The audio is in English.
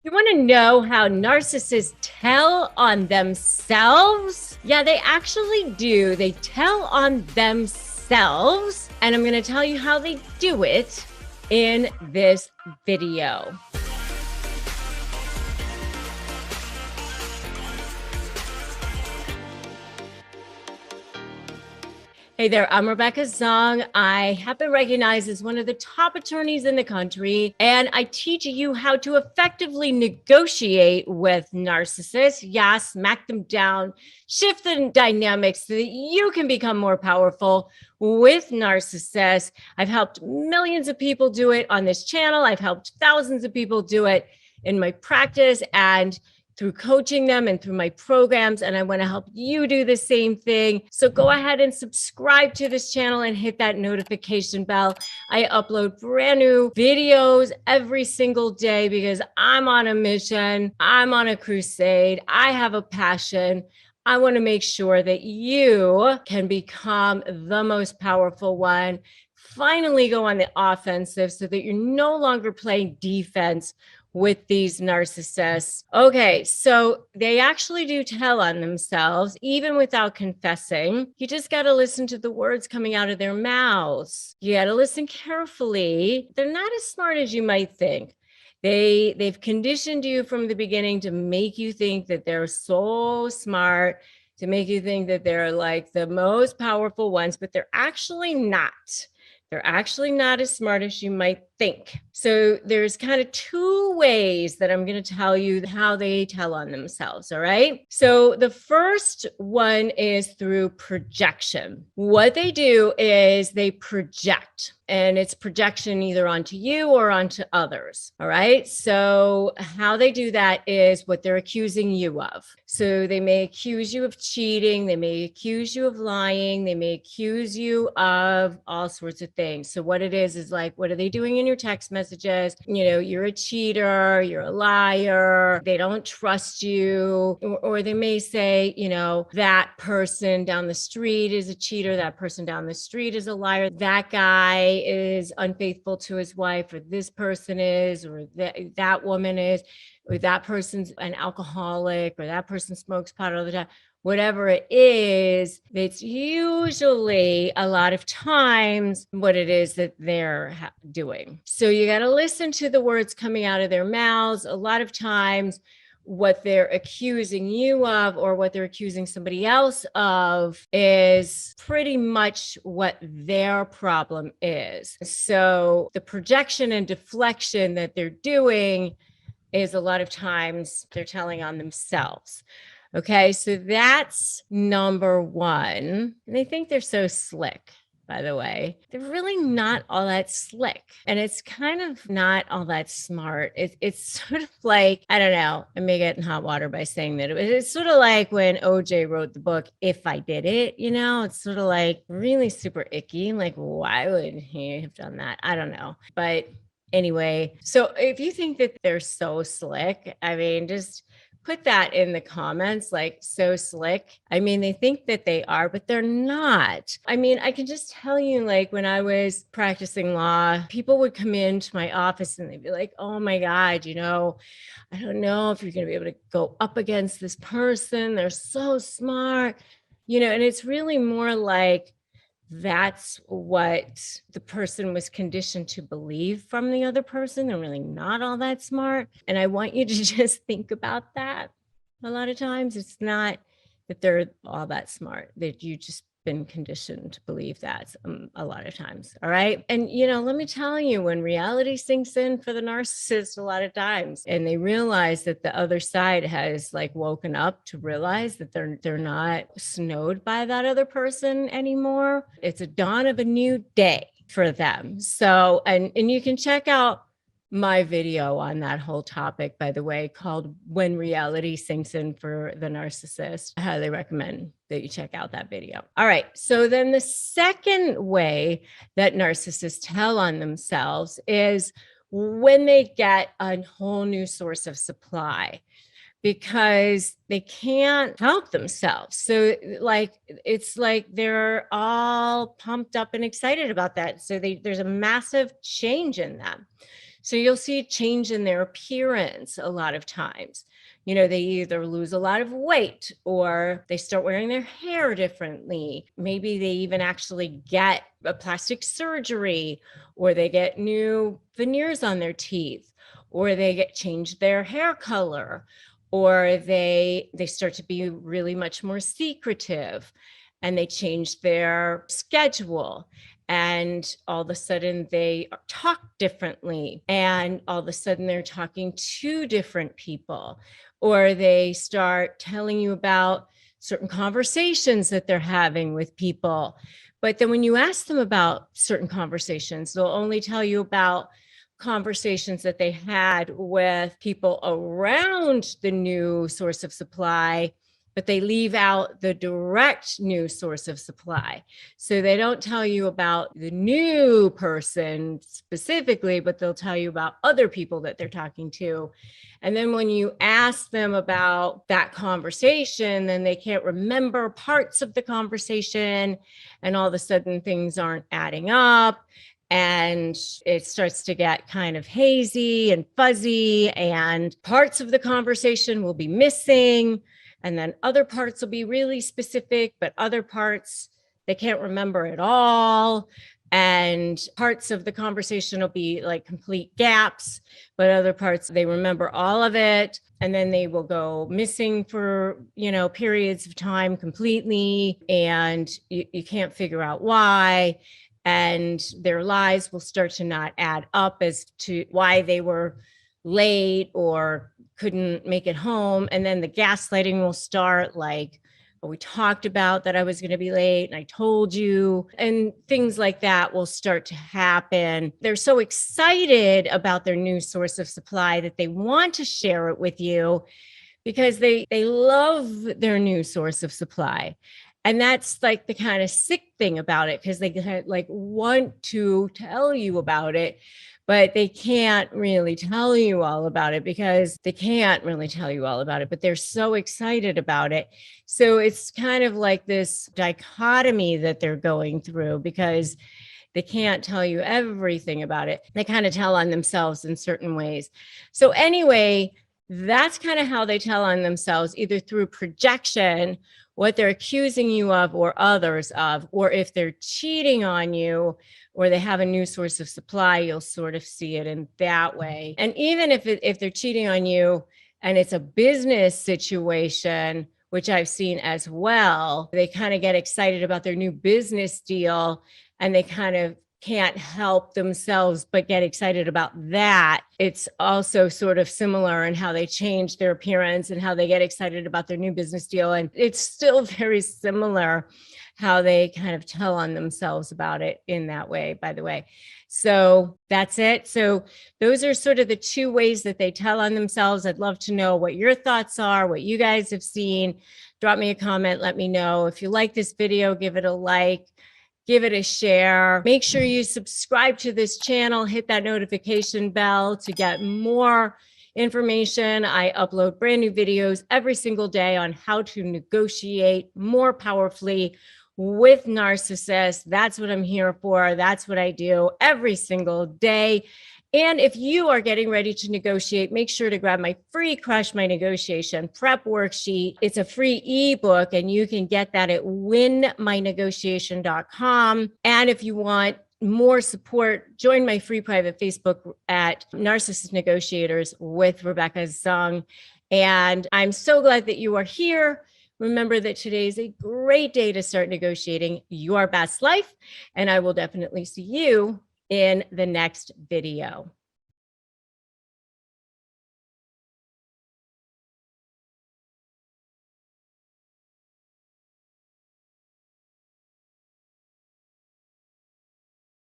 You want to know how narcissists tell on themselves? Yeah, they actually do. They tell on themselves. And I'm going to tell you how they do it in this video. Hey there, I'm Rebecca Zung. I have been recognized as one of the top attorneys in the country, and I teach you how to effectively negotiate with narcissists. Yeah, smack them down, shift the dynamics so that you can become more powerful with narcissists. I've helped millions of people do it on this channel. I've helped thousands of people do it in my practice and through coaching them and through my programs. And I want to help you do the same thing. So go ahead and subscribe to this channel and hit that notification bell. I upload brand new videos every single day because I'm on a mission. I'm on a crusade. I have a passion. I want to make sure that you can become the most powerful one. Finally go on the offensive so that you're no longer playing defense with these narcissists. Okay, so they actually do tell on themselves, even without confessing. You just got to listen to the words coming out of their mouths. You got to listen carefully. They're not as smart as you might think. They've conditioned you from the beginning to make you think that they're so smart, to make you think that they're like the most powerful ones, but they're actually not. They're actually not as smart as you might think. So there's kind of two ways that I'm going to tell you how they tell on themselves. All right. So the first one is through projection. What they do is they project, and it's projection either onto you or onto others. All right. So how they do that is what they're accusing you of. So they may accuse you of cheating. They may accuse you of lying. They may accuse you of all sorts of things. So what it is like, what are they doing in your text messages? You know, you're a cheater, you're a liar, they don't trust you. Or they may say, you know, that person down the street is a cheater, that person down the street is a liar, that guy is unfaithful to his wife, or this person is, or that woman is, or that person's an alcoholic, or that person smokes pot all the time. Whatever it is, it's usually a lot of times what it is that they're doing. So you got to listen to the words coming out of their mouths. A lot of times what they're accusing you of or what they're accusing somebody else of is pretty much what their problem is. So the projection and deflection that they're doing is a lot of times they're telling on themselves. Okay, so that's number one. And they think they're so slick, by the way. They're really not all that slick. And it's kind of not all that smart. It's sort of like, I don't know, I may get in hot water by saying that. It's sort of like when OJ wrote the book, If I Did It, you know, it's sort of like really super icky. Like, why would he have done that? I don't know. But anyway, so if you think that they're so slick, I mean, just put that in the comments, like so slick. I mean, they think that they are, but they're not. I mean, I can just tell you, like when I was practicing law, people would come into my office and they'd be like, oh my God, you know, I don't know if you're going to be able to go up against this person. They're so smart, you know, and it's really more like, that's what the person was conditioned to believe from the other person. They're really not all that smart. And I want you to just think about that. A lot of times it's not that they're all that smart, that you just been conditioned to believe that a lot of times. All right. And, you know, let me tell you, when reality sinks in for the narcissist a lot of times, and they realize that the other side has like woken up to realize that they're not snowed by that other person anymore. It's a dawn of a new day for them. So, and you can check out my video on that whole topic, by the way, called When Reality Sinks In for the Narcissist. I highly recommend that you check out that video. All right. So then the second way that narcissists tell on themselves is when they get a whole new source of supply, because they can't help themselves. So like, it's like they're all pumped up and excited about that. So there's a massive change in them. So you'll see a change in their appearance a lot of times. They either lose a lot of weight or they start wearing their hair differently. Maybe they even actually get a plastic surgery, or they get new veneers on their teeth, or they change their hair color, or they start to be really much more secretive, and they change their schedule. And all of a sudden they talk differently, and all of a sudden they're talking to different people, or they start telling you about certain conversations that they're having with people. But then when you ask them about certain conversations, they'll only tell you about conversations that they had with people around the new source of supply, but they leave out the direct new source of supply. So they don't tell you about the new person specifically, but they'll tell you about other people that they're talking to. And then when you ask them about that conversation, then they can't remember parts of the conversation, and all of a sudden things aren't adding up. And it starts to get kind of hazy and fuzzy, and parts of the conversation will be missing. And then other parts will be really specific, but other parts they can't remember at all. And parts of the conversation will be like complete gaps, but other parts they remember all of it. And then they will go missing for, periods of time completely. And you can't figure out why. And their lies will start to not add up as to why they were late or couldn't make it home. And then the gaslighting will start, like, oh, we talked about that I was going to be late and I told you, and things like that will start to happen. They're so excited about their new source of supply that they want to share it with you because they love their new source of supply. And that's like the kind of sick thing about it, because they like want to tell you about it, but they can't really tell you all about it because they can't really tell you all about it, but they're so excited about it. So it's kind of like this dichotomy that they're going through because they can't tell you everything about it. They kind of tell on themselves in certain ways. So anyway, that's kind of how they tell on themselves, either through projection, what they're accusing you of or others of, or if they're cheating on you or they have a new source of supply, you'll sort of see it in that way. And even if they're cheating on you and it's a business situation, which I've seen as well, they kind of get excited about their new business deal and they kind of can't help themselves but get excited about that. It's also sort of similar in how they change their appearance and how they get excited about their new business deal. And it's still very similar how they kind of tell on themselves about it in that way, by the way. So that's it. So those are sort of the two ways that they tell on themselves. I'd love to know what your thoughts are, what you guys have seen. Drop me a comment. Let me know. If you like this video, give it a like. Give it a share. Make sure you subscribe to this channel, hit that notification bell to get more information. I upload brand new videos every single day on how to negotiate more powerfully with narcissists. That's what I'm here for. That's what I do every single day. And if you are getting ready to negotiate, make sure to grab my free Crush My Negotiation Prep Worksheet. It's a free ebook, and you can get that at winmynegotiation.com. And if you want more support, join my free private Facebook at Narcissist Negotiators with Rebecca Zung. And I'm so glad that you are here. Remember that today is a great day to start negotiating your best life. And I will definitely see you in the next video.